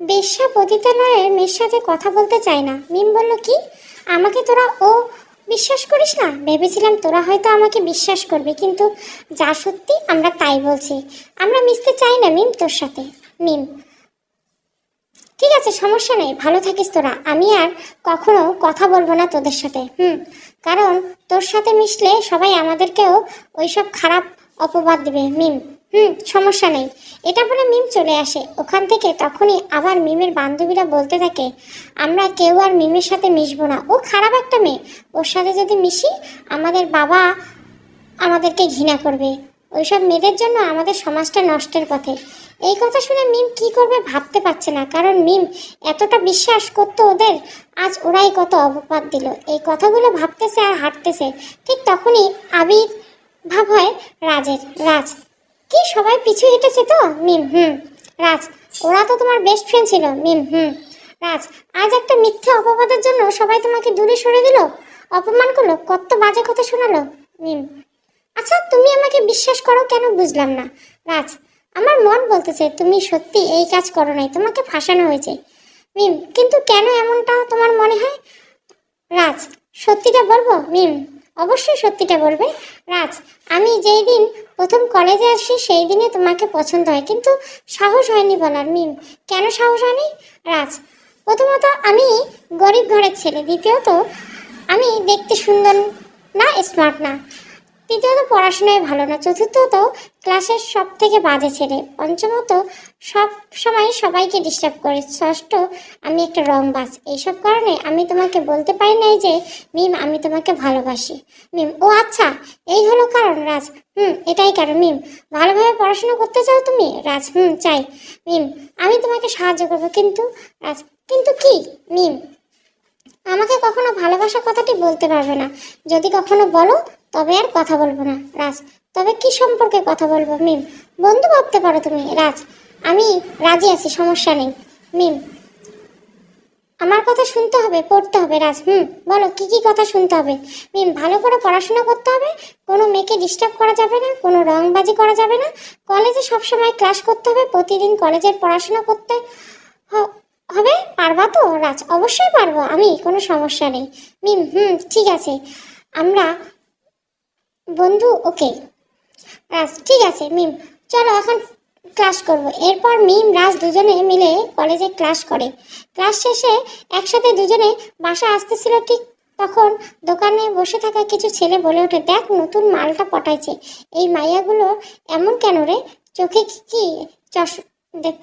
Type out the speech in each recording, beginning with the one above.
বেশ্যা পতিতালয়ের মেয়ের সাথে কথা বলতে চায় না। মিম বলল, কি আমাকে তোরা ও বিশ্বাস করিস না? ভেবেছিলাম তোরা হয়তো আমাকে বিশ্বাস করবে, কিন্তু যা সত্যি আমরা তাই বলছি। আমরা মিশতে চাই না মিম তোর সাথে। মিম, ঠিক আছে, সমস্যা নেই, ভালো থাকিস তোরা। আমি আর কখনো কথা বলবো না তোদের সাথে। কারণ তোর সাথে মিশলে সবাই আমাদেরকেও ওইসব খারাপ অপবাদ দেবে। মিম, সমস্যা নেই। এটা বলে মিম চলে আসে ওখান থেকে। তখনই আবার মিমের বান্ধবীরা বলতে থাকে, আমরা কেউ আর মিমের সাথে মিশবো না, ও খারাপ একটা মেয়ে। ওর সাথে যদি মিশি আমাদের বাবা আমাদেরকে ঘৃণা করবে। ওইসব মেয়েদের জন্য আমাদের সমাজটা নষ্টের পথে। এই কথা শুনে মিম কি করবে ভাবতে পারছে না, কারণ মিম এতটা বিশ্বাস করতো ওদের। আজ ওরাই কত অপবাদ দিল। এই কথাগুলো ভাবতেছে আর হাঁটতেছে। ঠিক তখনই আবির্ভাব হয় রাজের। রাজ, কি সবাই পিছু হেঁটেছে তো? মিম, রাজ, ওরা তো তোমার বেস্ট ফ্রেন্ড ছিল। মিম, রাজ, আজ একটা মিথ্যে অপবাদের জন্য সবাই তোমাকে দূরে সরে দিল, অপমান করলো, কত বাজে কথা শোনালো। মিম, আচ্ছা তুমি আমাকে বিশ্বাস করো কেন বুঝলাম না। রাজ, আমার মন বলতেছে তুমি সত্যি এই কাজ করো নাই, তোমাকে ফাঁসানো হয়েছে। মিম, কিন্তু কেন এমনটা তোমার মনে হয়? রাজ, সত্যিটা বলবো? মিম, অবশ্যই সত্যিটা বলবে। রাজ, আমি যেই দিন প্রথম কলেজে আসি সেই দিনে তোমাকে পছন্দ হয়, কিন্তু সাহস হয়নি বলার। মিম, কেন সাহস হয়নি? রাজ, প্রথমত আমি গরিব ঘরের ছেলে, দ্বিতীয়ত আমি দেখতে সুন্দর না, স্মার্ট না, তৃতীয়ত পড়াশোনায় ভালো না, চতুর্থত ক্লাসের সব থেকে বাজে ছেলে, পঞ্চমত সব সময় সবাইকে ডিস্টার্ব করে, ষষ্ঠ আমি একটা রংবাজ। এইসব কারণে আমি তোমাকে বলতে পারি নাই যে মিম আমি তোমাকে ভালোবাসি। মিম, ও আচ্ছা, এই হলো কারণ। রাজ, এটাই কারণ। মিম, ভালোভাবে পড়াশোনা করতে চাও তুমি? রাজ, চাই। মিম, আমি তোমাকে সাহায্য করবো, কিন্তু রাজ, কিন্তু কি? মিম, আমাকে কখনো ভালোবাসা কথাটি বলতে পারবে না। যদি কখনো বলো তবে আর কথা বলবো না। রাজ, তবে কি সম্পর্কে কথা বলবো? মিম, বন্ধু ভাবতে পারো তুমি। রাজ, আমি রাজি আছি, সমস্যা নেই। মিম, আমার কথা শুনতে হবে, পড়তে হবে। রাজ, বলো কি কি কথা শুনতে হবে? মিম, ভালো করে পড়াশোনা করতে হবে, কোনো মেয়েকে ডিস্টার্ব করা যাবে না, কোনো রংবাজি করা যাবে না, কলেজে সবসময় ক্লাস করতে হবে, প্রতিদিন কলেজের পড়াশোনা করতে হবে। পারবা তো? রাজ, অবশ্যই পারবো আমি, কোনো সমস্যা নেই। মিম, ঠিক আছে, আমরা বন্ধু, ওকে। রাজ, ঠিক আছে। মিম, চলো এখন ক্লাস করব। এরপর মিম রাজ দুজনে মিলে কলেজে ক্লাস করে। ক্লাস শেষে একসাথে দুজনে বাসা আসতেছিল, ঠিক তখন দোকানে বসে থাকা কিছু ছেলে বলে ওঠে, দেখ নতুন মালটা পটাইছে। এই মাইয়াগুলো এমন কেন রে? চোখে কি চশ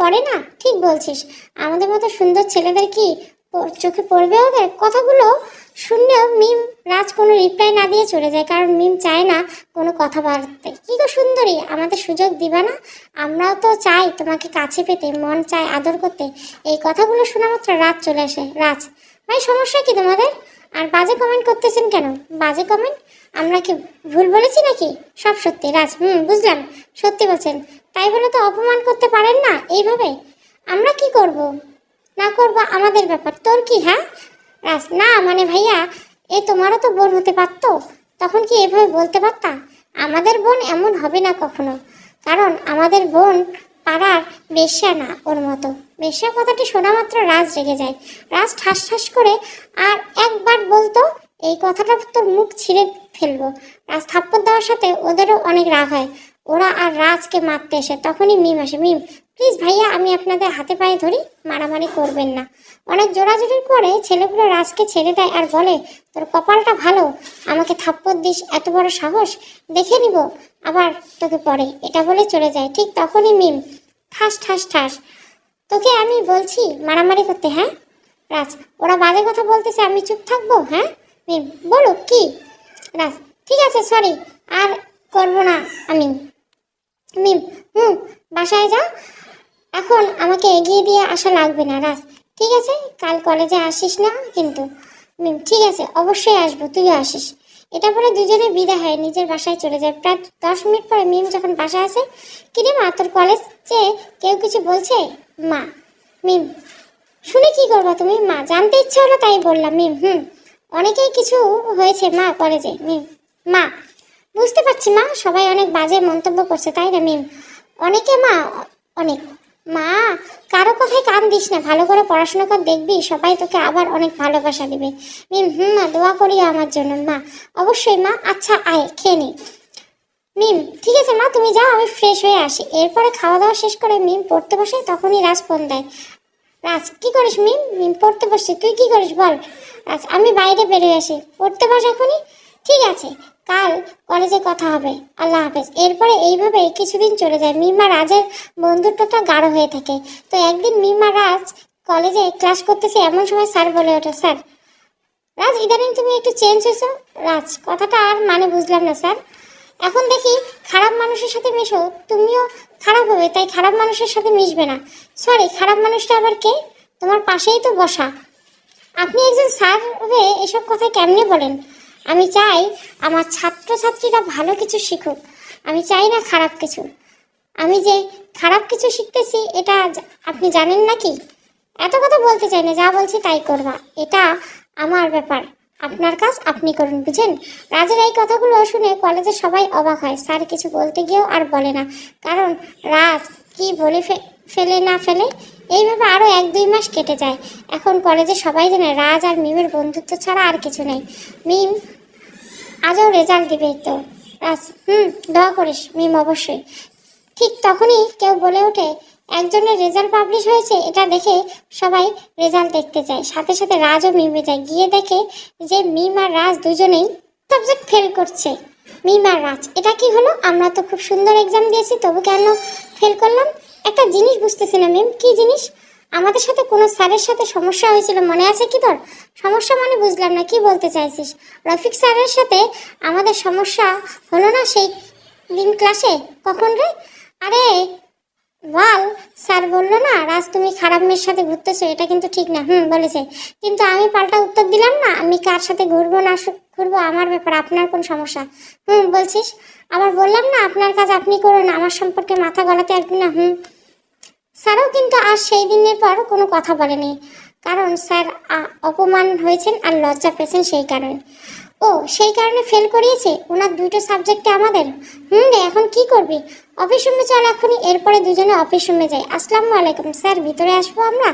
পড়ে না? ঠিক বলছিস, আমাদের মতো সুন্দর ছেলেদের কি চোখে পড়বে? ওদের কথাগুলো শুনলেও মিম রাজ কোনো রিপ্লাই না দিয়ে চলে যায়, কারণ মিম চায় না কোনো কথা বাড়তে। কি গো সুন্দরী, আমাদের সুযোগ দিবা না? আমরাও তো চাই তোমাকে কাছে পেতে, মন চায় আদর করতে। এই কথাগুলো শোনা মাত্র রাজ চলে আসে। রাজ, ভাই সমস্যা কি তোমাদের? আর বাজে কমেন্ট করতেছেন কেন? বাজে কমেন্ট? আমরা কি ভুল বলেছি নাকি? সব সত্যি। রাজ, বুঝলাম, সত্যি বলছেন, তাই বলে তো অপমান করতে পারেন না এইভাবে। আমরা কি করব না করব আমাদের ব্যাপার, তোর কি? হ্যাঁ রাজ, না মানে ভাইয়া, এ তোমারও তো বোন হতে পারতো, তখন কি এভাবে বলতে পারতা? আমাদের বোন এমন হবে না কখনো, কারণ আমাদের বোন পাড়ার বেশ্যা না ওর মতো। বেশ্যা কথাটি শোনা মাত্র রাজ রেগে যায়। রাজ ঠাস ঠাস করে আর একবার বলতো, এই কথাটা তোর মুখ ছিঁড়ে ফেলবো। রাজ থাপ্পড় দেওয়ার সাথে ওদেরও অনেক রাগ হয়। ওরা আর রাজকে মারতে এসে তখনই মিম আসে। মিম, প্লিজ ভাইয়া, আমি আপনাদের হাতে পায়ে ধরি, মারামারি করবেন না। অনেক জোরাজোরির পরে ছেলেগুলো রাজকে ছেড়ে দেয় আর বলে, তোর কপালটা ভালো, আমাকে থাপ্পড় দিস, এত বড় সাহস, দেখে নিব আবার তোকে পরে, এটা বলে চলে যায়। ঠিক তখনই মিম ঠাস ঠাস ঠাস, তোকে আমি বলছি মারামারি করতে? হ্যাঁ রাজ, ওরা বাজে কথা বলতেছে, আমি চুপ থাকবো? হ্যাঁ মিম, বলো কি? রাজ, ঠিক আছে, সরি, আর করবো না আমি। মিম, বাসায় যা, এখন আমাকে এগিয়ে দিয়ে আসা লাগবে না। রাজ, ঠিক আছে, কাল কলেজে আসিস না কিন্তু। মিম, ঠিক আছে, অবশ্যই আসবো, তুইও আসিস। এটা বলে দুজনে বিদায় হয়, নিজের বাসায় চলে যায়। প্রায় 10 মিনিট পরে মিম যখন বাসায় আসে, কিরে মা, তোর কলেজে কেউ কিছু বলছে? মা, মিম, শুনে কি করবা তুমি? মা, জানতে ইচ্ছে হলো তাই বললাম। মিম, অনেকেই কিছু হয়েছে মা কলেজে। মিম, মা, বুঝতে পারছি মা, সবাই অনেক বাজে মন্তব্য করছে, তাই না? মিম, অনেকে মা, অনেক। মা, কারো কথায় কান দিস না, ভালো করে পড়াশোনা কর, দেখবি সবাই তোকে আবার অনেক ভালোবাসা দিবে। মিম, মা, দোয়া করিও আমার জন্য। মা, অবশ্যই মা। আচ্ছা আয় খেয়ে নি। মিম, ঠিক আছে মা, তুমি যাও, আমি ফ্রেশ হয়ে আসি। এরপরে খাওয়া দাওয়া শেষ করে মিম পড়তে বসে, তখনই রাজ ফোন দেয়। রাজ, কি করিস মিম? মিম, পড়তে বসছি। তুই কি করিস বল? রাজ, আমি বাইরে বেরিয়ে আসি। পড়তে বস এখনই। ঠিক আছে, কাল কলেজে কথা হবে। আল্লাহ হাফেজ। এরপরে এইভাবে কিছুদিন চলে যায়। মিম আর রাজের বন্ধুত্বটা গাঢ় হয়ে থাকে। তো একদিন মিম আর রাজ কলেজে ক্লাস করতেছে, এমন সময় স্যার বলে ওঠে, স্যার, রাজ, ইদানিং তুমি একটু চেঞ্জ হয়েছো। রাজ, কথাটা আর মানে বুঝলাম না স্যার। এখন দেখি খারাপ মানুষের সাথে মেশো, তুমিও খারাপ হবে, তাই খারাপ মানুষের সাথে মিশবে না। সরি, খারাপ মানুষটা আবার কে? তোমার পাশেই তো বসা। আপনি একজন স্যার হয়ে এসব কথা কেমনে বলেন? আমি চাই আমার ছাত্রছাত্রীরা ভালো কিছু শিখুক, আমি চাই না খারাপ কিছু। আমি যে খারাপ কিছু শিখতেছি এটা আপনি জানেন নাকি? এত কথা বলতে চাই না, যা বলছি তাই করবা, এটা আমার ব্যাপার। আপনার কাজ আপনি করুন, বুঝেন? রাজের এই কথাগুলো শুনে কলেজে সবাই অবাক হয়। স্যার কিছু বলতে গিয়েও আর বলে না, কারণ রাজ কি বলে ফেলে না ফেলে। এইভাবে আরও 1-2 মাস কেটে যায়। এখন কলেজে সবাই জানে রাজ আর মিমের বন্ধুত্ব ছাড়া আর কিছু নেই। মিম আজও রেজাল্ট দিবে তো। রাজ, দোয়া করিস মিম, অবশ্যই। ঠিক তখনই কেউ বলে ওঠে, একজনের রেজাল্ট পাবলিশ হয়েছে। এটা দেখে সবাই রেজাল্ট দেখতে যায়। সাথে সাথে রাজও মিমে যায়, গিয়ে দেখে যে মিম আর রাজ দুজনেই সাবজেক্ট ফেল করছে। মিম আর রাজ, এটা কি হলো? আমরা তো খুব সুন্দর এক্সাম দিয়েছি, তবু কেন ফেল করলাম? একটা জিনিস বুঝতেছি না মিম। কি জিনিস? আমাদের সাথে কোনো স্যারের সাথে সমস্যা হয়েছিল, মনে আছে কি তোর? সমস্যা মানে বুঝলাম না, কি বলতে চাইছিস? রফিক স্যারের সাথে আমাদের সমস্যা হলো না সেই দিন ক্লাসে? কখন রে? আরে বল, স্যার বললো না রাজ তুমি খারাপ মেয়ের সাথে ঘুরতেছো, এটা কিন্তু ঠিক না। বলেছে, কিন্তু আমি পাল্টা উত্তর দিলাম না, আমি কার সাথে ঘুরবো না ঘুরবো আমার ব্যাপার, আপনার কোন সমস্যা? বলছিস? আবার বললাম না আপনার কাজ আপনি করুন, আমার সম্পর্কে মাথা গলাতে আসবি না। স্যারও কিন্তু আর সেই দিনের পর কোনো কথা বলেনি, কারণ স্যার অপমান হয়েছেন আর লজ্জা পেয়েছেন সেই কারণে। ও, সেই কারণে ফেল করিয়েছে ওনার 2টো সাবজেক্টে আমাদের। রে, এখন কি করবি? অফিস রুমে চল এখনই। এরপরে দুজনে অফিস রুমে যাই। আসসালামু আলাইকুম স্যার, ভিতরে আসবো আমরা?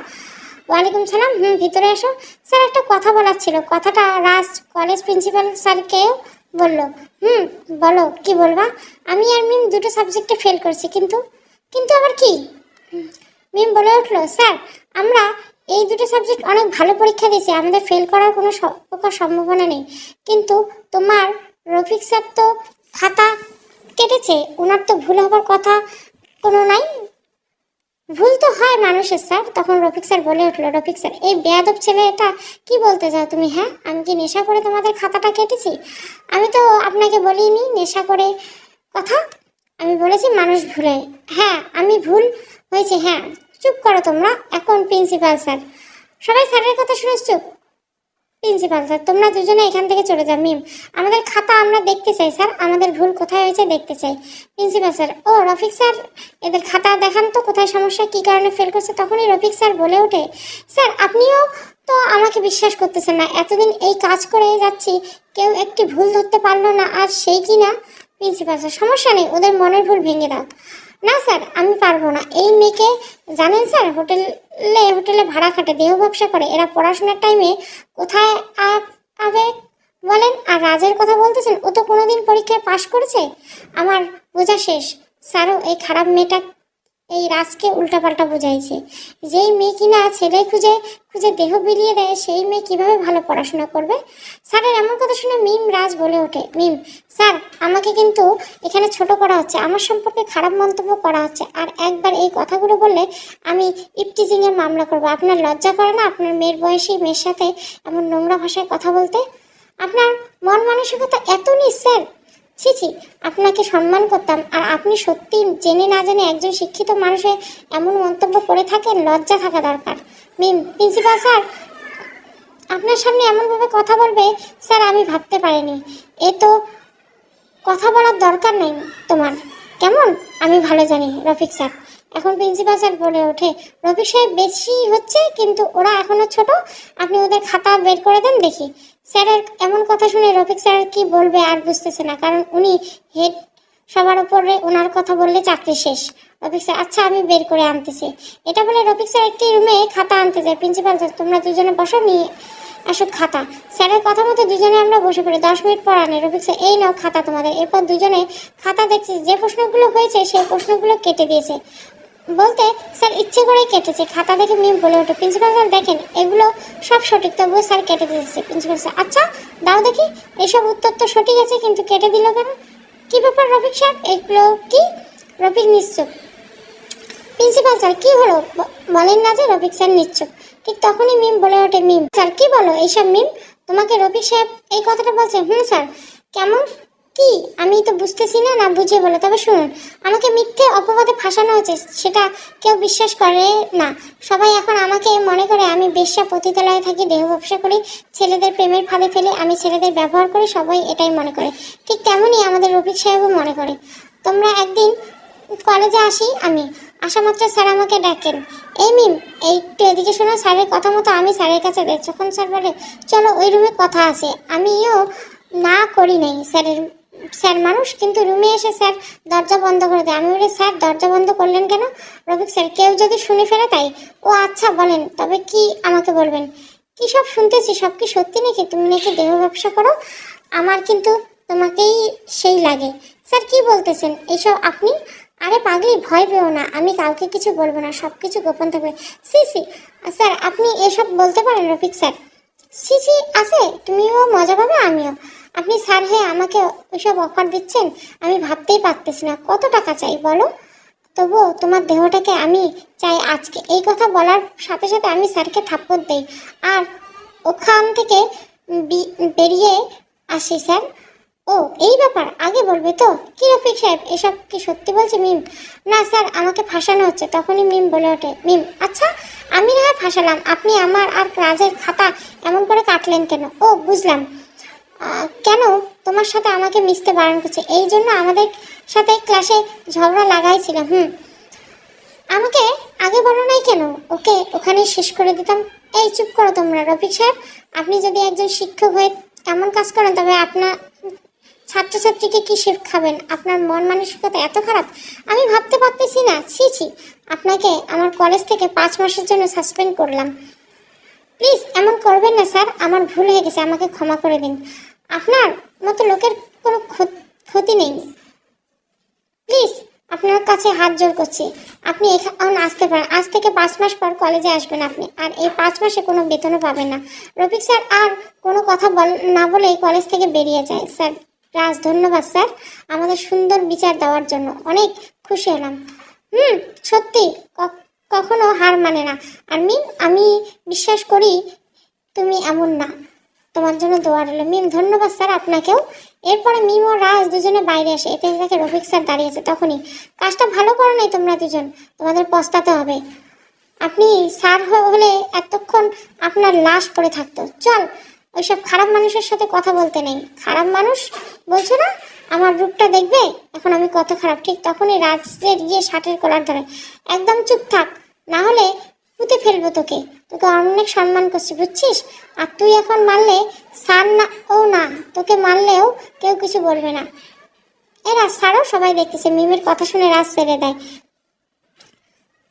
ওয়ালাইকুম সালাম, ভিতরে আসো। স্যার, একটা কথা বলার ছিল। কথাটা রাজ কলেজ প্রিন্সিপাল স্যারকেও বললো। বলো, কি বলবা? আমি আর মিম 2টো সাবজেক্টে ফেল করছি। কিন্তু কিন্তু আবার কি? মিম বলে উঠলো, স্যার, আমরা এই 2টো সাবজেক্ট অনেক ভালো পরীক্ষা দিয়েছি, আমাদের ফেল করার কোনো প্রকার সম্ভাবনা নেই। কিন্তু তোমার রফিক স্যার তো খাতা কেটেছে, ওনার তো ভুল হবার কথা কোনো নাই। ভুল তো হয় মানুষের স্যার। তখন রফিক স্যার বলে উঠলো, রফিক স্যার, এই বেয়াদব ছেলে, এটা কি বলতে চাও তুমি? হ্যাঁ, আমি কি নেশা করে তোমাদের খাতাটা কেটেছি? আমি তো আপনাকে বলিনি নেশা করে কথা, আমি বলেছি মানুষ ভুলে। হ্যাঁ, আমি ভুল হয়েছে। হ্যাঁ, চুপ করো তোমরা। এখন প্রিন্সিপাল স্যার, সবাই স্যারের কথা শুনে চুপ। প্রিন্সিপাল স্যার, তোমরা দুজনে এখান থেকে চলে যাও। মিম, আমাদের খাতা আমরা দেখতে চাই স্যার, আমাদের ভুল কোথায় হয়েছে দেখতে চাই। প্রিন্সিপাল স্যার, ও রফিক স্যার, এদের খাতা দেখান তো কোথায় সমস্যা, কী কারণে ফেল করছে। তখনই রফিক স্যার বলে ওঠে, স্যার, আপনিও তো আমাকে বিশ্বাস করতেছেন না, এতদিন এই কাজ করে যাচ্ছি, কেউ একটি ভুল ধরতে পারলো না, আর সেই কি না। প্রিন্সিপাল স্যার, সমস্যা নেই, ওদের মনের ভুল ভেঙে দাও। না স্যার, আমি পারবো না। এই মেয়েকে জানেন স্যার, হোটেলে ভাড়া খাটে, দেহ ব্যবসা করে, এরা পড়াশোনার টাইমে কোথায় আবে বলেন? আর রাজের কথা বলতেছেন, ও তো কোনোদিন পরীক্ষায় পাশ করেছে। আমার বোঝা শেষ। স্যারও এই খারাপ মেয়েটা এই রাজকে উল্টাপাল্টা বুঝাইছে। যেই মেয়ে কিনা ছেলে খুঁজে খুঁজে দেহ বিলিয়ে দেয়, সেই মেয়ে কিভাবে ভালো পড়াশোনা করবে? স্যারের এমন কথা শুনে মিম রাজ বলে ওঠে, মিম স্যার, আমাকে কিন্তু এখানে ছোট করা হচ্ছে, আমার সম্পর্কে খারাপ মন্তব্য করা হচ্ছে, আর একবার এই কথাগুলো বললে আমি ইপটিজিংয়ের মামলা করব। আপনার লজ্জা করে না আপনার মেয়ের বয়সী মেয়ের সাথে এমন নোংরা ভাষায় কথা বলতে? আপনার মন মানসিকতা এত নিচ স্যার। ছি ছি, আপনাকে সম্মান করতাম, আর আপনি সত্যি জেনে না জেনে একজন শিক্ষিত মানুষে এমন মন্তব্য করে থাকেন, লজ্জা থাকা দরকার। মিম, প্রিন্সিপাল স্যার আপনার সামনে এমনভাবে কথা বলবে স্যার আমি ভাবতে পারিনি। এ তো কথা বলার দরকার নেই তোমার, কেমন? আমি ভালো জানি রফিক স্যার। এখন প্রিন্সিপাল স্যার বলে ওঠে, রফিক সাহেব, বেশি হচ্ছে কিন্তু, ওরা এখনো ছোট, আপনি ওদের খাতা বের করে দেন দেখি। স্যারের এমন কথা শুনে রফিক স্যার কি বলবে আর বুঝতেছে না, কারণ উনি হেড সবার উপরে ওনার কথা বললে চাকরি শেষ। রফিক স্যার আচ্ছা আমি বের করে আনতেছি। এটা বলে রফিক স্যার একটি রুমে খাতা আনতে যায়। প্রিন্সিপাল স্যার তোমরা দুজনে বসো, নিয়ে আসো খাতা। স্যারের কথা মতো দুজনে আমরা বসে পড়ি। 10 মিনিট পর আনে রফিক স্যার এই নাও খাতা তোমাদের। এরপর দুজনে খাতা দেখছি, যে প্রশ্নগুলো হয়েছে সেই প্রশ্নগুলো কেটে দিয়েছে। বলতে স্যার ইচ্ছে করেই কেটেছে। খাতা দেখে মিম বলে ওঠে, প্রিন্সিপাল স্যার দেখেন এগুলো সব সঠিক, তবুও স্যার কেটে দিয়েছে। প্রিন্সিপাল স্যার আচ্ছা দাও দেখি, এসব উত্তর তো সঠিক আছে কিন্তু কেটে দিল কেন? কি ব্যাপার রফিক স্যার, এগুলো কি? রফিক নিশ্চুপ। প্রিন্সিপাল স্যার কি হলো বলেন না যে? রফিক স্যার নিশ্চুপ। ঠিক তখনই মিম বলে ওঠে, মিম স্যার কি বলো এইসব? মিম তোমাকে রফিক সাহেব এই কথাটা বলছে? স্যার কেমন কি আমি তো বুঝতেছি না, না বুঝে বলো। তবে শুনুন, আমাকে মিথ্যে অপবাদে ফাঁসানো হয়েছে, সেটা কেউ বিশ্বাস করে না। সবাই এখন আমাকে মনে করে আমি বেশ্যা, পতিতালয়ে থাকি, দেহ ব্যবসা করি, ছেলেদের প্রেমের ফাঁদে ফেলে আমি ছেলেদের ব্যবহার করি, সবাই এটাই মনে করে। ঠিক তেমনই আমাদের রফিক সাহেবও মনে করে। তোমরা একদিন কলেজে আসি আমি, আসা মাত্র স্যার আমাকে ডাকেন, এই মিম একটু এদিকে শোনো। স্যারের কথা মতো আমি স্যারের কাছে যাই। যখন স্যার বলে চলো ওই রুমে কথা আছে, আমিও না করি নাই। স্যার মানুষ, কিন্তু রুমে এসে স্যার দরজা বন্ধ করে দেয়। আমি বলি স্যার দরজা বন্ধ করলেন কেন? রফিক স্যার কেউ যদি শুনে ফেলে তাই। ও আচ্ছা বলেন, তবে কি আমাকে বলবেন? কি সব শুনতেছি, সব কি সত্যি নাকি? তুমি নাকি দেহ ব্যবসা করো? আমার কিন্তু তোমাকেই সেই লাগে। স্যার কি বলতেছেন এইসব আপনি? আরে পাগলি ভয় পেও না, আমি কাউকে কিছু বলবো না, সব কিছু গোপন থাকবে। সি সি স্যার আপনি এসব বলতে পারেন? রফিক স্যার সি সি আছে, তুমিও মজা পাবে আমিও। আপনি স্যার হয়ে আমাকে ওইসব অফার দিচ্ছেন, আমি ভাবতেই পারতেছি না। কত টাকা চাই বলো? তবুও তোমার দেহটাকে আমি চাই আজকে। এই কথা বলার সাথে সাথে আমি স্যারকে থাপ্পড় দেই আর ওখান থেকে বেরিয়ে আসি। স্যার ও এই ব্যাপার আগে বলবে তো? কি রফিক সাহেব এসব কি সত্যি বলছে? মিম না স্যার আমাকে ফাঁসানো হচ্ছে। তখনই মিম বলে ওঠে, মিম আচ্ছা আমি না হয় ফাঁসালাম, আপনি আমার আর রাজের খাতা এমন করে কাটলেন কেন? ও বুঝলাম, কেন তোমার সাথে আমাকে মিশতে বারণ করছে, এই জন্য আমাদের সাথে ক্লাসে ঝগড়া লাগাইছিলাম। আমাকে আগে বলো নাই কেন? ওকে ওখানে শেষ করে দিতাম। এই চুপ করো তোমরা। রফিক সাহেব আপনি যদি একজন শিক্ষক হয়ে এমন কাজ করেন, তবে আপনার ছাত্রছাত্রীকে কি শেখাবেন? আপনার মন মানসিকতা এত খারাপ, আমি ভাবতে পারতেছি না। ছি ছি, আপনাকে আমার কলেজ থেকে 5 মাসের জন্য সাসপেন্ড করলাম। প্লিজ এমন করবেন না স্যার, আমার ভুল হয়ে গেছে, আমাকে ক্ষমা করে দিন। আপনার মতো লোকের কোনো ক্ষতি নেই, প্লিজ আপনার কাছে হাত জোর করছি, আপনি এখন আসতে পারেন। আজ থেকে 5 মাস পর কলেজে আসবেন আপনি, আর এই 5 মাসে কোনো বেতনও পাবেন না। রফিক স্যার আর কোনো কথা না বলেই কলেজ থেকে বেরিয়ে যায়। স্যার রাজ ধন্যবাদ স্যার আমাদের সুন্দর বিচার দেওয়ার জন্য, অনেক খুশি হলাম। সত্যি কখনো হার মানে না। আর মিম আমি বিশ্বাস করি তুমি এমন না। তোমার জন্য দোয়া রইল। মিম ধন্যবাদ স্যার আপনাকেও। এরপরে মিম ও রাজ দুজনে বাইরে আসে। এতে দেখে রফিক স্যার দাঁড়িয়েছে। তখনই কাজটা ভালো করো নাই তোমরা দুজন, তোমাদের পস্তাতে হবে। আপনি স্যার হলে এতক্ষণ আপনার লাশ পড়ে থাকতো। চল, ওইসব খারাপ মানুষের সাথে কথা বলতে নেই। খারাপ মানুষ বলছো না? আমার রূপটা দেখবে এখন আমি কত খারাপ। ঠিক তখনই রাজের গিয়ে শার্টের কলার ধরে, একদম চুপ থাক, না হলে পুঁতে ফেলবো তোকে। তোকে অনেক সম্মান করছি বুঝছিস? আর তুই এখন মারলে স্যার না ও না, তোকে মারলেও কেউ কিছু বলবে না। এরা স্যারও সবাই দেখতেছে। মিমের কথা শুনে রাজ ছেড়ে দেয়।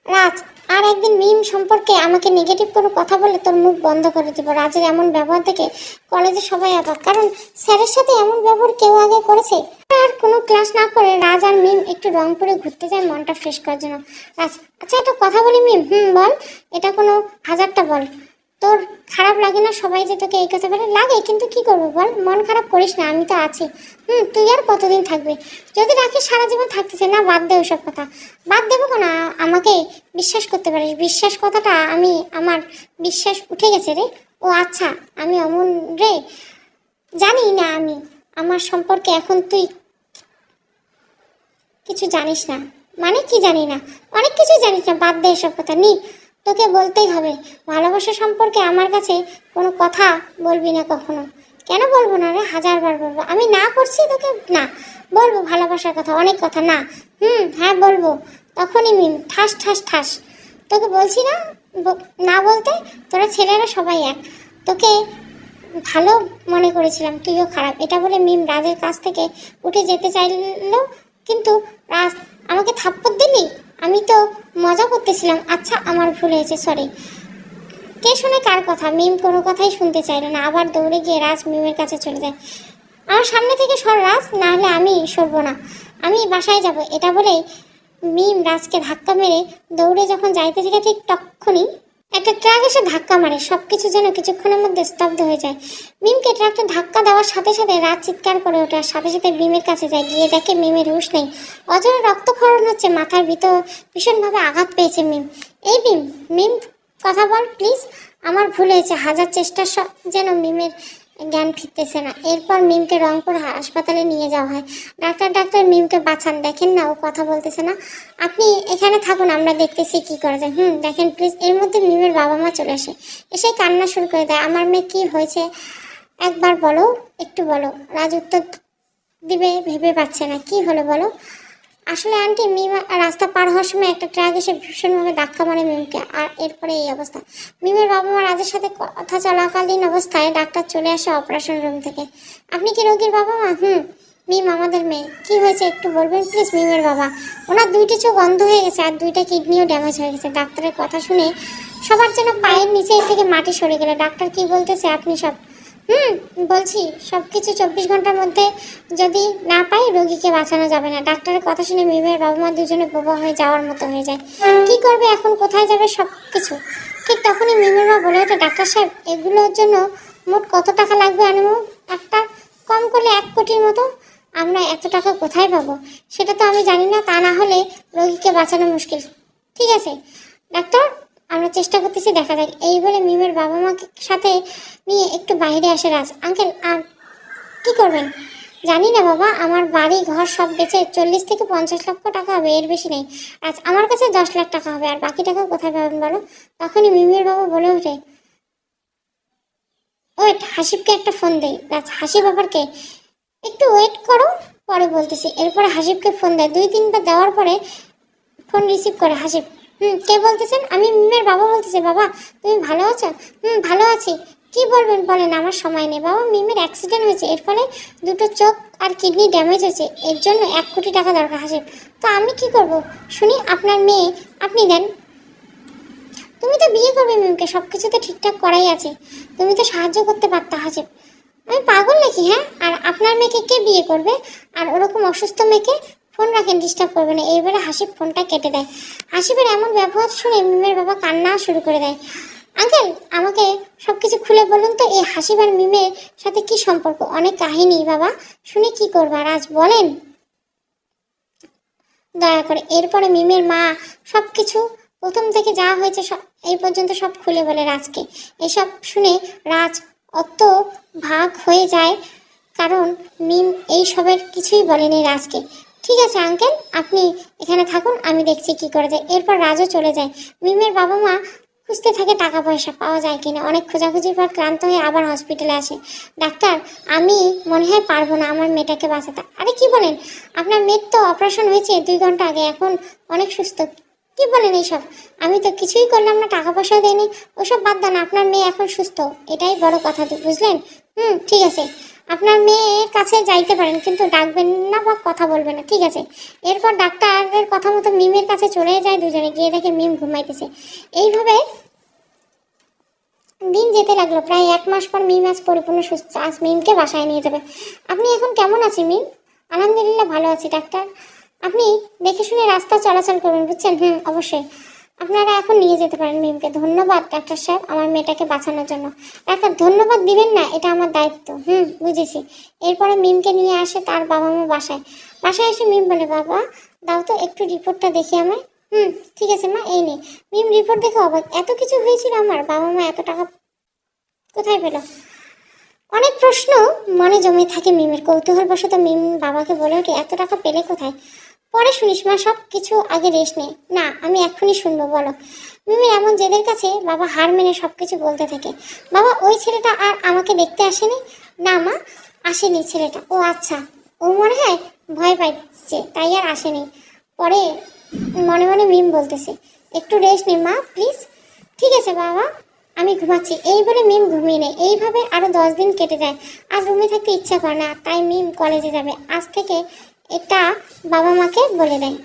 রাজ আর একদিন মিম সম্পর্কে আমাকে নেগেটিভ কোনো কথা বলে তোর মুখ বন্ধ করে দেবো। রাজের এমন ব্যবহার দেখে কলেজে সবাই অবাক, কারণ স্যারের সাথে এমন ব্যবহার কেউ আগে করেছে? আর কোনো ক্লাস না করে রাজ আর মিম একটু রংপুরে ঘুরতে যায় মনটা ফ্রেশ করার জন্য। রাজ আচ্ছা একটা কথা বলি মিম। বল। এটা কোনো হাজারটা বল। তোর খারাপ লাগে না সবাই যে তোকে এই কথা বলে? লাগে, কিন্তু কি করবো বল, মন খারাপ করিস না, আমি তো আছি। তুই আর কতদিন থাকবি? যদি রাখিস সারা জীবন থাকতেছে না, বাদ দে ওসব কথা। বাদ দেবো কেন? আমাকে বিশ্বাস করতে পারিস। বিশ্বাস কথাটা আমার বিশ্বাস উঠে গেছে রে। ও আচ্ছা আমি অমন রে, জানি না আমি আমার সম্পর্কে এখন তুই কিছু জানিস না। মানে কি জানি না? অনেক কিছু জানিস না, বাদ দে এসব কথা। তোকে বলতেই হবে, ভালোবাসা সম্পর্কে আমার কাছে কোনো কথা বলবি না কখনো। কেন বলবো না রে? 1000বার বলবো। আমি না করছি তোকে? না বলবো ভালোবাসার কথা, অনেক কথা। না হ্যাঁ বলবো। তখনই মিম ঠাস ঠাস ঠাস। তোকে বলছি না না বলতে? তোরা ছেলেরা সবাই এক, তোকে ভালো মনে করেছিলাম, তুইও খারাপ। এটা বলে মিম রাজের কাছ থেকে উঠে যেতে চাইলেও কিন্তু রাজ আমাকে থাপ্পড় দিলি, আমি তো মজা করতেছিলাম। আচ্ছা আমার ভুল হয়েছে, সরি। কে শুনে কার কথা? মিম কোনো কথাই শুনতে চাইল না, আবার দৌড়ে গিয়ে রাজ মিমের কাছে চলে যায়। আমার সামনে থেকে সর রাজ, না হলে আমি সরবো না, আমি বাসায় যাব। এটা বলেই মিম রাজকে ধাক্কা মেরে দৌড়ে যখন যাইতে থেকে ঠিক তখনই একটা ট্রাক এসে ধাক্কা মারে, সবকিছু যেন কিছুক্ষণের মধ্যে স্তব্ধ হয়ে যায়। মিমকে ট্রাকটা ধাক্কা দেওয়ার সাথে সাথে রাত চিৎকার করে ওঠে, আর সাথে সাথে মিমের কাছে যায়, গিয়ে দেখে মিমের হুঁশ নেই, অজরে রক্তক্ষরণ হচ্ছে, মাথার ভিতর ভীষণভাবে আঘাত পেয়েছে মিম। এই মিম, মিম কথা বল প্লিজ, আমার ভুল হয়েছে। হাজার চেষ্টার যেন মিমের জ্ঞান ফিরতেছে না। এরপর মিমকে রংপুর হাসপাতালে নিয়ে যাওয়া হয়। ডাক্তার মিমকে বাঁচান, দেখেন না ও কথা বলতেছে না, আপনি এখানে থাকুন, আমরা দেখতেছি কি করা যায়। দেখেন প্লিজ। এর মধ্যে মিমের বাবা মা চলে আসে, এসে কান্না শুরু করে দেয়। আমার মেয়ে কি হয়েছে একবার বলো, একটু বলো। রাজ উত্তর দিবে ভেবে পাচ্ছে না, কি হলো বলো। আসলে আন্টি, মিম রাস্তা পার হওয়ার সময় একটা ট্রাক এসে ভীষণভাবে ধাক্কা মারে মিমকে, আর এরপরে এই অবস্থা। মিমের বাবা মা রাজের সাথে কথা চলাকালীন অবস্থায় ডাক্তার চলে আসে অপারেশন রুম থেকে। আপনি কি রোগীর বাবা মা? মিম আমাদের মেয়ে। কি হয়েছে একটু বলবেন প্লিজ? মিমের বাবা, ওনার দুইটি চোখ অন্ধ হয়ে গেছে আর দুইটা কিডনিও ড্যামেজ হয়ে গেছে। ডাক্তারের কথা শুনে সবার যেন পায়ের নিচে থেকে মাটি সরে গেল। ডাক্তার কি বলতেছে আপনি সব? বলছি সব কিছু 24 ঘন্টার মধ্যে যদি না পাই রোগীকে বাঁচানো যাবে না। ডাক্তারের কথা শুনে মিমের বাবা মা দুজনে বোবা হয়ে যাওয়ার মতো হয়ে যায়। কি করবে এখন, কোথায় যাবে সব কিছু? ঠিক তখনই মিমের মা বলে ওঠে, ডাক্তার সাহেব এগুলোর জন্য মোট কত টাকা লাগবে? আনিমু একটা কম করলে 1 কোটির মতো। আমরা এত টাকা কোথায় পাবো সেটা তো আমি জানি না, তা না হলে রোগীকে বাঁচানো মুশকিল। ঠিক আছে ডাক্তার, আমরা চেষ্টা করতেছি, দেখা যাক। এই বলে মিমের বাবা মাকে সাথে নিয়ে একটু বাইরে আসে রাজ। আঙ্কেল আর কি করবেন? জানি না বাবা, আমার বাড়ি ঘর সব বেচে 40 থেকে 50 লক্ষ টাকা হবে, এর বেশি নেই। আজ আমার কাছে 10 লাখ টাকা হবে, আর বাকি টাকা কোথায় পাবেন বলো? তখনই মিমের বাবা বলে ওঠে, ওয়েট, হাসিবকে একটা ফোন দেই। রাজ হাসিব আবারকে, একটু ওয়েট করো, পরে বলতেছি। এরপরে হাসিবকে ফোন দেয়। 2-3 বার দেওয়ার পরে ফোন রিসিভ করে হাসিব। কে বলতেছেন? আমি মিমের বাবা বলতেছি। বাবা তুমি ভালো আছো? ভালো আছি। কি বলবেন বলেন, আমার সময় নেই। বাবা মিমের অ্যাক্সিডেন্ট হয়েছে, এর ফলে দুটো চোখ আর কিডনি ড্যামেজ হয়েছে, এর জন্য 1 কোটি টাকা দরকার। হাসিব, তো আমি কি করব শুনি? আপনার মেয়ে আপনি দেন। তুমি তো বিয়ে করবে মিমকে, সব কিছু তো ঠিকঠাক করাই আছে, তুমি তো সাহায্য করতে পারতা। হাসিব, আমি পাগল নাকি? আর আপনার মেয়েকে কে বিয়ে করবে? আর ওরকম অসুস্থ মেয়েকে? ফোন রাখেন, ডিস্টার্ব করবে না। এইবারে হাসিব ফোনটা কেটে দেয়। হাসিবের এমন ব্যবহার শুনে মিমের বাবা কান্না শুরু করে দেয়। আঙ্কেল আমাকে সব কিছু খুলে বলুন তো, এই হাসিব আর মিমের সাথে কি সম্পর্ক? অনেক কাহিনী বাবা, শুনে কি করবা? রাজ বলেন দয়া করে। এরপরে মিমের মা সব কিছু প্রথম থেকে যা হয়েছে এই পর্যন্ত সব খুলে বলে রাজকে। এসব শুনে রাজ অত ভাগ হয়ে যায়, কারণ মিম এই সবের কিছুই বলেনি রাজকে। ঠিক আছে আঙ্কেল, আপনি এখানে থাকুন, আমি দেখছি কি করা যায়। এরপর রাজও চলে যায়। মিমের বাবা মা খুঁজতে থাকে টাকা পয়সা পাওয়া যায় কিনা। অনেক খোঁজাখুঁজির পর ক্লান্ত হয়ে আবার হসপিটালে আসে। ডাক্তার, আমি মনে হয় পারবো না আমার মেয়েটাকে বাঁচাতে। আরে কি বলেন, আপনার মেয়ের তো অপারেশন হয়েছে 2 ঘন্টা আগে, এখন অনেক সুস্থ। কি বলেন এইসব? আমি তো কিছুই করলাম না, টাকা পয়সা দেয়নি। ওসব বাদ দেন, আপনার মেয়ে এখন সুস্থ, এটাই বড় কথা, বুঝলেন? ঠিক আছে, আপনার মেয়ের কাছে যাইতে পারেন, কিন্তু ডাকবেন না বা কথা বলবেন না, ঠিক আছে? এরপর ডাক্তারের কথা মতো মিমের কাছে চলে যায় দুজনে। গিয়ে দেখে মিম ঘুমাইতেছে। এইভাবে দিন যেতে লাগলো। প্রায় 1 মাস পর মিম আজ পরিপূর্ণ সুস্থ। আজ মিমকে বাসায় নিয়ে যাবে। আপনি এখন কেমন আছেন মিম? আলহামদুলিল্লাহ ভালো আছি ডাক্তার। আপনি দেখে শুনে রাস্তা চলাচল করবেন, বুঝছেন? অবশ্যই। আপনারা এখন নিয়ে যেতে পারেন মিমকে। ধন্যবাদ ডাক্তার সাহেব, আমার মেয়েটাকে বাঁচানোর জন্য। ডাক্তার ধন্যবাদ দিবেন না, এটা আমার দায়িত্ব। বুঝেছি। এরপরে মিমকে নিয়ে আসে তার বাবা মা বাসায়। বাসায় এসে মিম বলে, বাবা দাও তো একটু রিপোর্টটা দেখি আমায়। ঠিক আছে মা, এই নে। মিম রিপোর্ট দেখে অবাক, এত কিছু হয়েছিল, আমার বাবা মা এত টাকা কোথায় পেল? অনেক প্রশ্ন মনে জমে থাকে মিমের। কৌতূহলবশত মিম বাবাকে বলে ওঠে, এত টাকা পেলে কোথায়? পরে শুনিস মা, সব কিছু, আগে রেস্ট নে। না, আমি এক্ষুনি শুনবো, বলো। মিমের এমন জেদের কাছে বাবা হার মেনে সব কিছু বলতে থাকে। বাবা, ওই ছেলেটা আর আমাকে দেখতে আসেনি? না মা, আসেনি ছেলেটা। ও আচ্ছা, ও মনে হয় ভয় পাইছে তাই আর আসেনি। পরে মনে মনে মিম বলতেছে, একটু রেস্ট নে মা প্লিজ। ঠিক আছে বাবা, আমি ঘুমাচ্ছি। এই বলে মিম ঘুমিয়ে নেয়। এইভাবে আরো 10 দিন কেটে যায়। আর রুমে থাকতে ইচ্ছা করে না, তাই মিম কলেজে যাবে। আজ থেকে এটা বাবা মাকে বলে দেয়।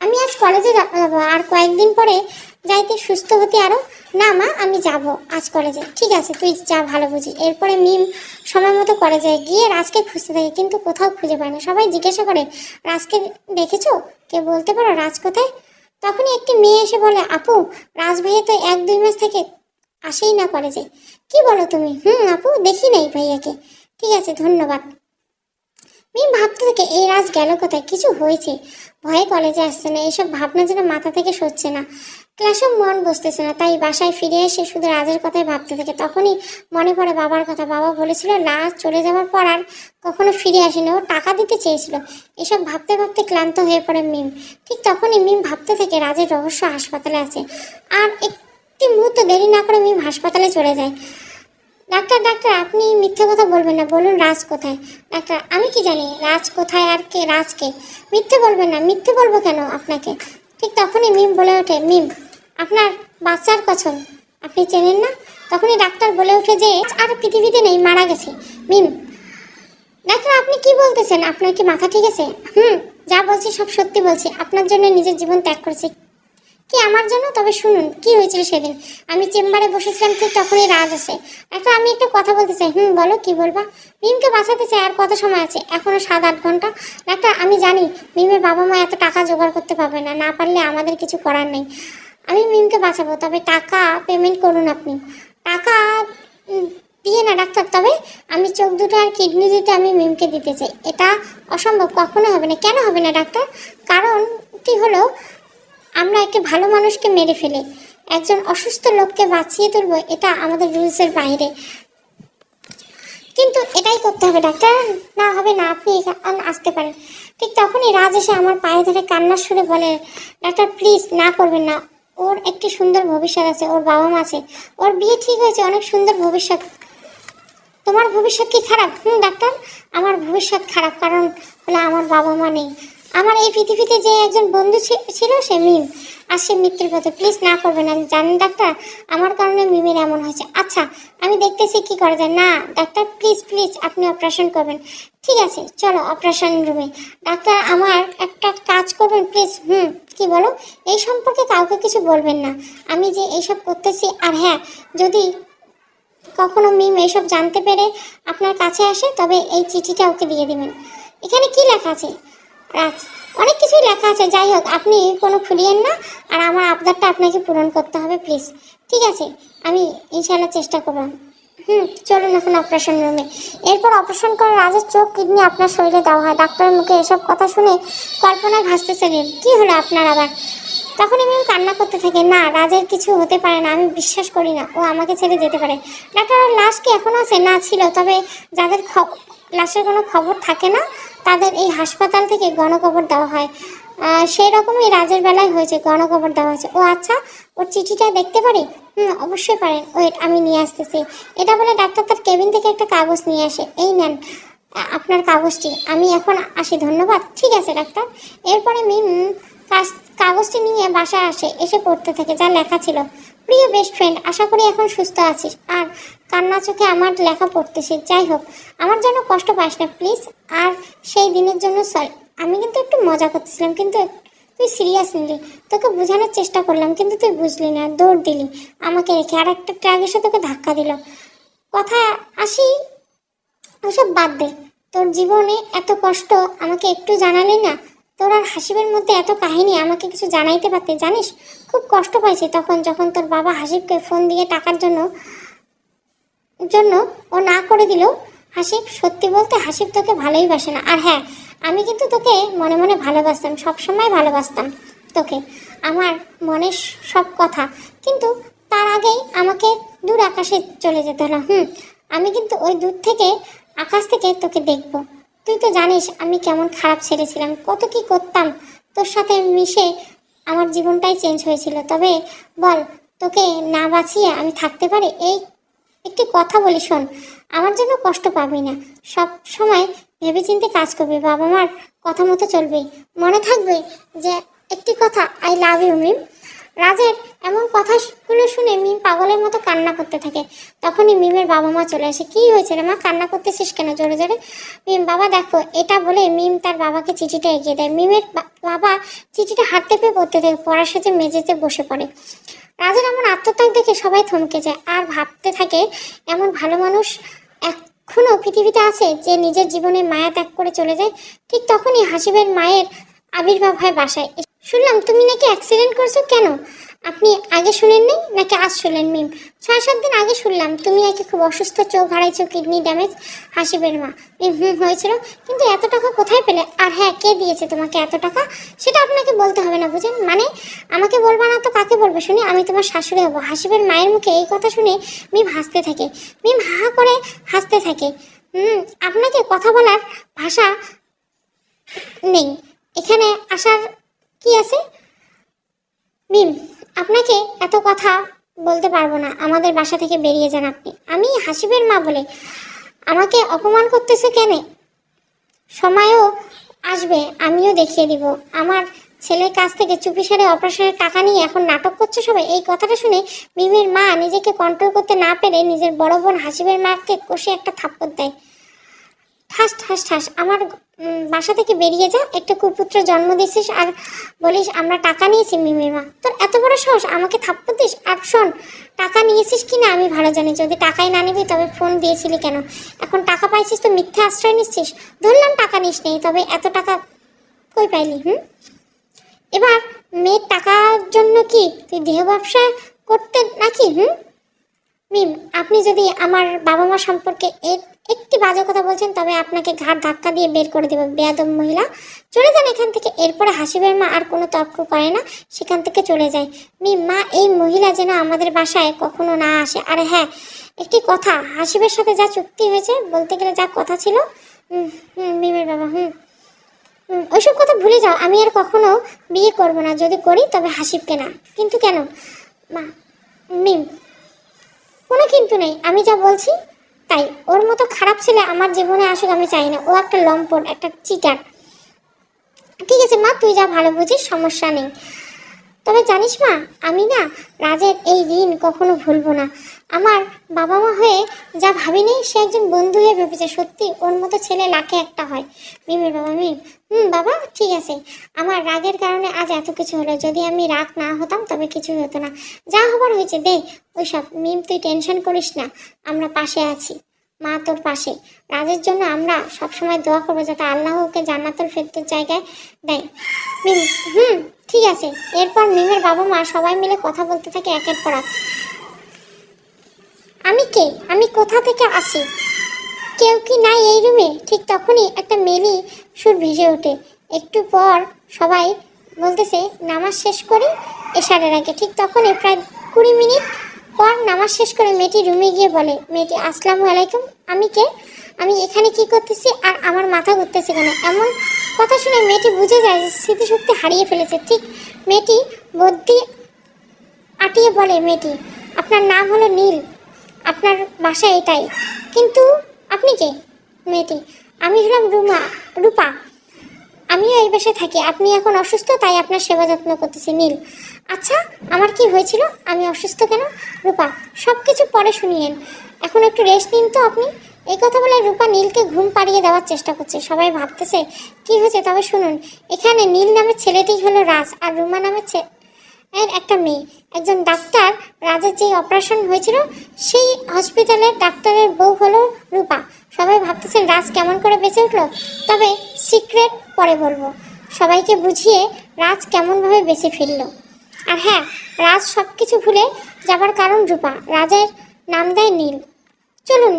আমি আজ কলেজে যাবো, আর কয়েকদিন পরে যাইতে সুস্থ হতে আরো। না মা, আমি যাব আজ কলেজে। ঠিক আছে, তুই যা, ভালো বুঝি। এরপরে মিম সময় মতো কলেজে গিয়ে রাজকে খুঁজতে থাকে, কিন্তু কোথাও খুঁজে পায় না। সবাই জিজ্ঞাসা করে, রাজকে দেখেছো? কে বলতে পারো রাজ কোথায়? তখনই একটি মেয়ে এসে বলে, আপু, রাজ ভাইয়া তো 1-2 মাস থেকে আসেই না কলেজে। কি বলো তুমি? আপু, দেখি নাই ভাইয়াকে। ঠিক আছে, ধন্যবাদ। মিম ভাবতে থাকে, এই রাজ গেল কোথায়? কিছু হয়েছে, ভয়ে কলেজে আসছে না। এসব ভাবনা যেন মাথা থেকে সরছে না। ক্লাসে মন বসতেছে না, তাই বাসায় ফিরে এসে শুধু রাজের কথাই ভাবতে থাকে। তখনই মনে পড়ে বাবার কথা। বাবা বলেছিল রাজ চলে যাওয়ার পর আর কখনো ফিরে আসেনি, ও টাকা দিতে চেয়েছিল। এসব ভাবতে ভাবতে ক্লান্ত হয়ে পড়ে মিম। ঠিক তখনই মিম ভাবতে থাকে রাজের রহস্য হাসপাতালে আছে। আর একটি মুহূর্ত দেরি না করে মিম হাসপাতালে চলে যায়। ডাক্তার, ডাক্তার, আপনি মিথ্যে কথা বলবেন না, বলুন রাজ কোথায়? ডাক্তার, আমি কি জানি রাজ কোথায় আর কে রাজকে? মিথ্যে বলবেন না। মিথ্যে বলবো কেন আপনাকে? ঠিক তখনই মিম বলে ওঠে, মিম, আপনার বাচ্চার কসম, আপনি চেনেন না? তখনই ডাক্তার বলে ওঠে যে আর পৃথিবীতে নেই, মারা গেছে। মিম, ডাক্তার, আপনি কি বলতেছেন? আপনার কি মাথা ঠিক আছে? যা বলছি সব সত্যি বলছি। আপনার জন্য নিজের জীবন ত্যাগ করেছি। কি আমার জন্য? তবে শুনুন, কি হয়েছিল সেদিন। আমি চেম্বারে বসেছিলাম, ঠিক তখনই রাজ আসে। একটা আমি একটা কথা বলতে চাই। বলো, কি বলবা? মিমকে বাঁচাতে চাই। আর কত সময় আছে? এখনো 7-8 ঘন্টা। ডাক্তার, আমি জানি মিমের বাবা মা এত টাকা জোগাড় করতে পারবে না, না পারলে আমাদের কিছু করার নেই। আমি মিমকে বাঁচাবো, তবে টাকা পেমেন্ট করুন আপনি। টাকা দিয়ে না ডাক্তার, তবে আমি চোখ দুটো আর কিডনি দুটো আমি মিমকে দিতে চাই। এটা অসম্ভব, কখনো হবে না। কেন হবে না ডাক্তার? কারণটি হলো, আমরা একটি ভালো মানুষকে মেরে ফেলে একজন অসুস্থ লোককে বাঁচিয়ে তুলবো, এটা আমাদের রুলসের বাইরে। কিন্তু এটাই করতে হবে ডাক্তার। না হবে না, আপনি আসতে পারেন। ঠিক তখনই রাজ এসে আমার পায়ে ধরে কান্নার সুরে বলে, ডাক্তার প্লিজ না করবেন না। ওর একটি সুন্দর ভবিষ্যৎ আছে, ওর বাবা মা আছে, ওর বিয়ে ঠিক হয়েছে, অনেক সুন্দর ভবিষ্যৎ। তোমার ভবিষ্যৎ কি খারাপ? ডাক্তার, আমার ভবিষ্যৎ খারাপ, কারণ হলো আমার বাবা মা নেই। আমার এই পৃথিবীতে যে একজন বন্ধু ছিল সে মিম, আর সে মৃত্যুর পথে। প্লিজ না করবেন না। জানেন ডাক্তার, আমার কারণে মিমের এমন হয়েছে। আচ্ছা, আমি দেখতেছি কি করা যায়। না ডাক্তার, প্লিজ প্লিজ, আপনি অপারেশন করবেন। ঠিক আছে, চলো অপারেশন রুমে। ডাক্তার, আমার একটা কাজ করবেন প্লিজ। কি বলো? এই সম্পর্কে কাউকে কিছু বলবেন না, আমি যে এইসব করতেছি। আর হ্যাঁ, যদি কখনো মিম এইসব জানতে পেরে আপনার কাছে আসে, তবে এই চিঠিটা ওকে দিয়ে দিবেন। এখানে কি লেখা আছে? রাজ, অনেক কিছুই লেখা আছে। যাই হোক, আপনি কোনো খুলিয়েন না, আর আমার আবদারটা আপনাকে পূরণ করতে হবে প্লিজ। ঠিক আছে, আমি ইনশাল্লাহ চেষ্টা করব। চলুন এখন অপারেশন রুমে। এরপর অপারেশন করে রাজের চোখ কিডনি আপনার শরীরে দেওয়া হয়। ডাক্তারের মুখে এসব কথা শুনে কল্পনায় ভাসতেছিলেন, কি হলো আপনার আবার? তখন আমি কান্না করতে থাকি। না, রাজের কিছু হতে পারে না, আমি বিশ্বাস করি না ও আমাকে ছেড়ে যেতে পারে। ডাক্তার, লাশ কি এখনো আছে? না, ছিল, তবে যাদের লাশের কোনো খবর থাকে না তাদের এই হাসপাতাল থেকে গণকবর দেওয়া হয়। সেই রকমই রাজের বেলায় হয়েছে, গণকবর দেওয়া হয়েছে। ও আচ্ছা, ওর চিঠিটা দেখতে পারি? অবশ্যই পারেন, ওয়েট, আমি নিয়ে আসতেছি। এটা বলে ডাক্তার তার কেবিন থেকে একটা কাগজ নিয়ে আসে। এই নেন আপনার কাগজটি, আমি এখন আসি, ধন্যবাদ। ঠিক আছে ডাক্তার। এরপরে মিম কাগজটি নিয়ে বাসায় আসে, এসে পড়তে থাকে যা লেখা ছিল, প্রিয় বেস্ট ফ্রেন্ড, আশা করি এখন সুস্থ আছিস আর কান্না চোখে আমার লেখা পড়তেছিস। যাই হোক, আমার জন্য কষ্ট পাস না প্লিজ। আর সেই দিনের জন্য সরি। আমি কিন্তু একটু মজা করতেছিলাম, কিন্তু তুই সিরিয়াস নিলি। তোকে বোঝানোর চেষ্টা করলাম, কিন্তু তুই বুঝলি না, দৌড় দিলি আমাকে রেখে, আর একটা ট্রাক এসে তোকে ধাক্কা দিল। কথা আসি, ওসব বাদ দে। তোর জীবনে এত কষ্ট আমাকে একটু জানালি না। তোর আর হাসিবের মধ্যে এত কাহিনী, আমাকে কিছু জানাইতে পারতে। জানিস, খুব কষ্ট পাইছি তখন, যখন তোর বাবা হাসিবকে ফোন দিয়ে টাকার জন্য জন্য ও না করে দিল। হাসিব, সত্যি বলতে হাসিব তোকে ভালোই বাসে না। আর হ্যাঁ, আমি কিন্তু তোকে মনে মনে ভালোবাসতাম, সবসময় ভালোবাসতাম তোকে, আমার মনের সব কথা। কিন্তু তার আগেই আমাকে দূর আকাশে চলে যেতে হলো। আমি কিন্তু ওই দূর থেকে, আকাশ থেকে তোকে দেখব। তুই তো জানিস আমি কেমন খারাপ ছেলে ছিলাম, কত কি করতাম। তোর সাথে মিশে আমার জীবনটাই চেঞ্জ হয়েছিল। তবে বল, তোকে না বাঁচিয়ে আমি থাকতে পারি? এই একটি কথা বলি শোন, আমার জন্য কষ্ট পাবি না, সব সময় ভেবেচিন্তে কাজ করবি, বাবা মার কথা মতো চলবি। মনে থাকবে যে একটি কথা, আই লাভ ইউ মিম। রাজের এমন কথাগুলো শুনে মিম পাগলের মতো কান্না করতে থাকে। তখনই মিমের বাবা মা চলে আসে। কি হয়েছে রে মা, কান্না করতেছিস কেন জোরে জোরে? মিম, বাবা দেখো, এটা বলে মিম তার বাবাকে চিঠিটা এগিয়ে দেয়। মিমের বাবা চিঠিটা হাতে পেয়ে পড়তে থাকে, পড়ার সাথে মেঝেতে বসে পড়ে। রাজের এমন আত্মত্যাগ দেখে সবাই থমকে যায় আর ভাবতে থাকে, এমন ভালো মানুষ এখনো পৃথিবীতে আছে যে নিজের জীবনে মায়া ত্যাগ করে চলে যায়। ঠিক তখনই হাসিবের মায়ের আবির্ভাব হয় বাসায়। শুনলাম তুমি নাকি অ্যাক্সিডেন্ট করছো, কেন? আপনি আগে শুনেননি নাকি আজ শুনলেন? মিম, 6-7 দিন আগে শুনলাম তুমি নাকি খুব অসুস্থ, চোখ হারাইছো, কিডনি ড্যামেজ। হাসিবের মা, হয়েছিল, কিন্তু এত টাকা কোথায় পেলে? আর হ্যাঁ, কে দিয়েছে তোমাকে এত টাকা সেটা আপনাকে বলতে হবে না, বুঝেন? মানে আমাকে বলবা না তো কাকে বলবে শুনি? আমি তোমার শাশুড়ি হবো। হাসিবের মায়ের মুখে এই কথা শুনে মিম হাসতে থাকে। মিম হা করে হাসতে থাকে। আপনাকে কথা বলার ভাষা নেই, এখানে আসার কি আছে? মিম, আপনাকে এত কথা বলতে পারবো না, আমাদের বাসা থেকে বেরিয়ে যান আপনি। আমি হাসিবের মা বলে আমাকে অপমান করতেছে কেন? সময়ও আসবে, আমিও দেখিয়ে দিব। আমার ছেলের কাছ থেকে চুপিসারে অপারেশনের টাকা নিয়ে এখন নাটক করছে সবাই। এই কথাটা শুনে মিমের মা নিজেকে কন্ট্রোল করতে না পেরে নিজের বড় বোন হাসিবের মাকে কষে একটা থাপ্পড় দেয়। ঠাস ঠাস ঠাস, আমার বাসা থেকে বেরিয়ে যা, একটা কুপুত্র জন্ম দিয়েছিস আর বলিস আমরা টাকা নিয়েছি। মিমের মা, তোর এত বড় সাহস আমাকে থাপ্পড় দিস? আর শোন, টাকা নিয়েছিস কি না আমি ভালো জানি, যদি টাকাই না নিবি তবে ফোন দিয়েছিলি কেন? এখন টাকা পাইছিস তো মিথ্যে আশ্রয় নিচ্ছিস। ধরলাম টাকা নিস নেই, তবে এত টাকা কই পাইলি? এবার মেয়ের টাকার জন্য কি তুই দেহ ব্যবসা করতে নাকি? মিম, আপনি যদি আমার বাবা মা সম্পর্কে একটি বাজে কথা বলছেন তবে আপনাকে ঘাট ধাক্কা দিয়ে বের করে দেবো, বেয়াদব মহিলা। চলে যান এখান থেকে। এরপরে হাসিবের মা আর কোনো তর্ক করে না, সেখান থেকে চলে যায়। মিম, মা, এই মহিলা যেন আমাদের বাসায় কখনো না আসে। আরে হ্যাঁ, একটি কথা, হাসিবের সাথে যা চুক্তি হয়েছে, বলতে গেলে যা কথা ছিল, মিমের বাবা, ওইসব কথা ভুলে যাও। আমি আর কখনো বিয়ে করব না, যদি করি তবে হাসিবকে না। কিন্তু কেন মা? মিম, কোনো কিন্তু নেই, আমি যা বলছি তাই। ওর মতো খারাপ ছেলে আমার জীবনে আসুক আমি চাই না। ও একটা লম্পট, একটা চিটার। ঠিক আছে মা, তুই যা ভালো বুঝিস, সমস্যা নেই। তবে জানিস মা, আমি না রাজের এই ঋণ কখনো ভুলবো না। আমার বাবা মা হয়ে যা ভাবিনি, সে একজন বন্ধু হয়ে ভেবেছে। সত্যি ওর মতো ছেলে লাখে একটা হয়। মিমের বাবা, মিম, বাবা ঠিক আছে, আমার রাগের কারণে আজ এত কিছু হলো। যদি আমি রাগ না হতাম তবে কিছুই হতো না। যা হবার হয়েছে দে ওইসব। মিম, তুই টেনশন করিস না, আমরা পাশে আছি। মা তোর পাশে। রাজের জন্য আমরা সবসময় দোয়া করবো যাতে আল্লাহ ওকে জান্নাতুল ফেরদৌস জায়গায় দেয়। মিম, ঠিক আছে। এরপর মিমের বাবা মা সবাই মিলে কথা বলতে থাকে একের পর এক। আমি কে? আমি কোথা থেকে আসি? কেউ কি নাই এই রুমে? ঠিক তখনই একটা মেলি সুর ভেসে ওঠে। একটু পর সবাই বলতেছে নামাজ শেষ করি এশারের আগে। ঠিক তখনই প্রায় 20 মিনিট পর নামাজ শেষ করে মেয়েটি রুমে গিয়ে বলে, মেয়েটি, আসসালামু আলাইকুম। আমি কে? আমি এখানে কি করতেছি আর আমার মাথা ঘুরতেছে কেন? এমন কথা শুনে মেয়েটি বুঝে যায় যে স্মৃতিশক্তি হারিয়ে ফেলেছে। ঠিক মেয়েটি বুদ্ধি আটিয়ে বলে, মেয়েটি, আপনার নাম হলো নীল, আপনার বাসা এটাই, কিন্তু আপনি কে? মেয়েটি, আমি হলাম রূপা, আমিও এই বাসায় থাকি। আপনি এখন অসুস্থ, তাই আপনার সেবা যত্ন করতেছি। নীল, আচ্ছা আমার কি হয়েছিল? আমি অসুস্থ কেন? রূপা, সব কিছু পরে শুনিয়েন, এখন একটু রেস্ট নিন তো আপনি। এই কথা বলে রূপা নীলকে ঘুম পাড়িয়ে দেওয়ার চেষ্টা করছে। সবাই ভাবতেছে কি হয়েছে, তবে শুনুন, এখানে নীল নামের ছেলেটি হলো রাজ, আর রুমা নামের এর একটা মেয়ে। একজন ডাক্তার, রাজের যে অপারেশন হয়েছিল সেই হসপিটালের ডাক্তারের বউ হলো রূপা। সবাই ভাবতেছেন রাজ কেমন করে বেঁচে উঠলো, তবে সিক্রেট পরে বলবো। সবাইকে বুঝিয়ে রাজ কেমনভাবে বেঁচে ফিরল। আর হ্যাঁ, রাজ সব কিছু ভুলে যাবার কারণ রূপা। রাজের নাম দেয় নীল। চলুন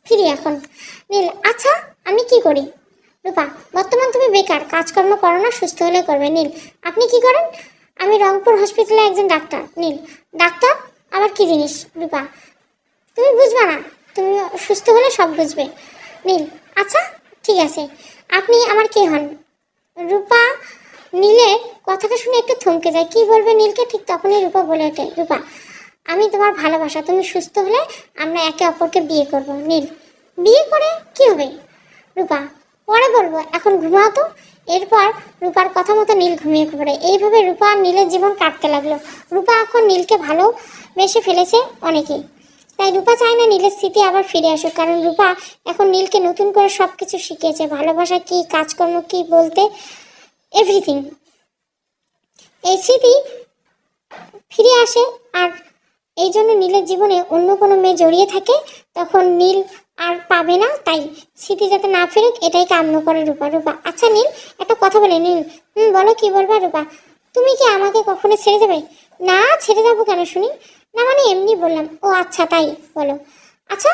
ফিরি এখন। নীল, আচ্ছা আমি কি করি? রূপা, বর্তমান তুমি বেকার, কাজকর্ম করো না, সুস্থ হলে করবে। নীল, আপনি কি করেন? আমি রংপুর হসপিটালে একজন ডাক্তার। নীল, ডাক্তার আবার কি জিনিস? রূপা, তুমি বুঝবে না, তুমি সুস্থ হলে সব বুঝবে। নীল, আচ্ছা ঠিক আছে, আপনি আমার কে হন? রূপা নীলের কথাটা শুনে একটু থমকে যায়। কি বলবে নীলকে? ঠিক তখনই রূপা বলে ওঠে, রূপা, আমি তোমার ভালোবাসা, তুমি সুস্থ হলে আমরা একে অপরকে বিয়ে করব। নীল, বিয়ে করে কি হবে? রূপা, পরে বলবো, এখন ঘুমাও তো। এরপর রূপার কথা মতো নীল ঘুমিয়ে পড়ে। এইভাবে রূপা আর নীলের জীবন কাটতে লাগলো। রূপা এখন নীলকে ভালোবেসে ফেলেছে অনেকেই, তাই রূপা চায় না নীলের স্মৃতি আবার ফিরে আসুক, কারণ রূপা এখন নীলকে নতুন করে সব কিছু শিখিয়েছে, ভালোবাসা কি, কাজকর্ম কি বলতে, এভরিথিং। এই স্মৃতি ফিরে আসে, আর এই জন্য নীলের জীবনে অন্য কোনো মেয়ে জড়িয়ে থাকে, তখন নীল আর পাবে না, তাই স্মৃতি যাতে না ফেরুক এটাই কাম্য করে রূপা। রূপা, আচ্ছা নীল, একটা কথা বলে। নীল, বলো, কি বলবা? রূপা, তুমি কি আমাকে কখনো ছেড়ে দেবে? না, ছেড়ে যাবো কেন শুনি? না মানে এমনি বললাম। ও আচ্ছা, তাই বলো। আচ্ছা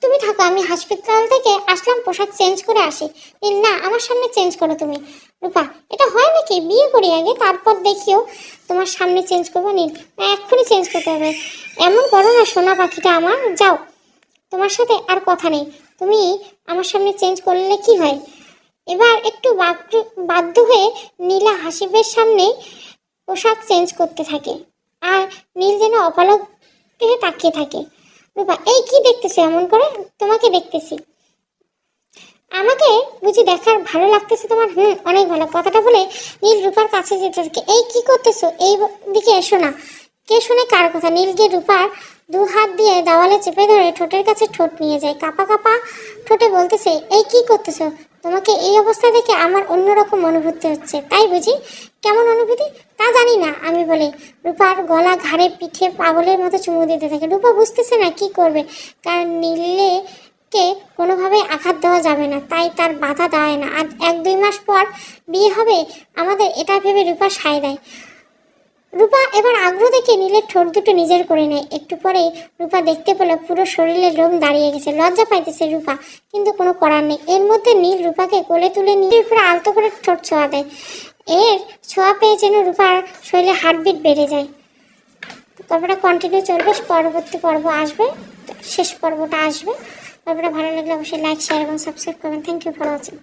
তুমি থাকো, আমি হসপিটাল থেকে আসলাম, পোশাক চেঞ্জ করে আসি। নীল, না, আমার সামনে চেঞ্জ করো তুমি। রূপা, এটা হয় নাকি? বিয়ে করি আগে, তারপর দেখিও তোমার সামনে চেঞ্জ করবো। নীল, এক্ষুনি চেঞ্জ করতে হবে। এমন করো না সোনা পাখিটা আমার, যাও, তোমার সাথে আর কথা নেই। তুমি আমার সামনে চেঞ্জ করলে কি হয়? এবার একটু বাধ্য হয়ে নীলা হাসিবের সামনে পোশাক চেঞ্জ করতে থাকে, আর নীল যেন অপলক হয়ে তাকিয়ে থাকে। রূপা, এই কি দেখতেছো এমন করে? তোমাকে দেখতেছি। আমাকে বুঝি দেখার ভালো লাগতেছে তোমার? অনেক ভালো। কথাটা বলে নীল রূপার কাছে যেতে থাকে। এই কি করতেছো? এই দিকে এসো না। কে শুনে কার কথা? নীল গিয়ে রূপার দু হাত দিয়ে দেওয়ালে চেপে ধরে ঠোঁটের কাছে ঠোঁট নিয়ে যায়, কাপা কাপা ঠোঁটে বলতেছে, এই কি করতেছো? তোমাকে এই অবস্থা দেখে আমার অন্যরকম অনুভূতি হচ্ছে। তাই বুঝি? কেমন অনুভূতি? তা জানি না, আমি বলি। রূপার গলা, ঘাড়ে, পিঠে পাগলের মতো চুমু দিতে থাকে। রূপা বুঝতেছে না কি করবে, কারণ নীলে কে কোনোভাবেই আঘাত দেওয়া যাবে না, তাই তার বাধা দেয় না। আর 1-2 মাস পর বিয়ে হবে আমাদের, এটা ভেবে রূপা সায় দেয়। রূপা এবার আগ্রহ দেখে নীলের ঠোঁট দুটো নিজের করে নেয়। একটু পরেই রূপা দেখতে পেল পুরো শরীরের লোম দাঁড়িয়ে গেছে। লজ্জা পাইতেছে রূপা, কিন্তু কোনো করার নেই। এর মধ্যে নীল রূপাকে কোলে তুলে নীলের উপরে আলতো করে ঠোঁট ছোঁয়া দেয়। এর ছোঁয়া পেয়ে যেন রূপার শরীরে হার্টবিট বেড়ে যায়। গল্পটা কন্টিনিউ চলবে, পরবর্তী পর্ব আসবে, শেষ পর্বটা আসবে। গল্পটা ভালো লাগলে অবশ্যই লাইক, শেয়ার এবং সাবস্ক্রাইব করবেন। Thank you for watching.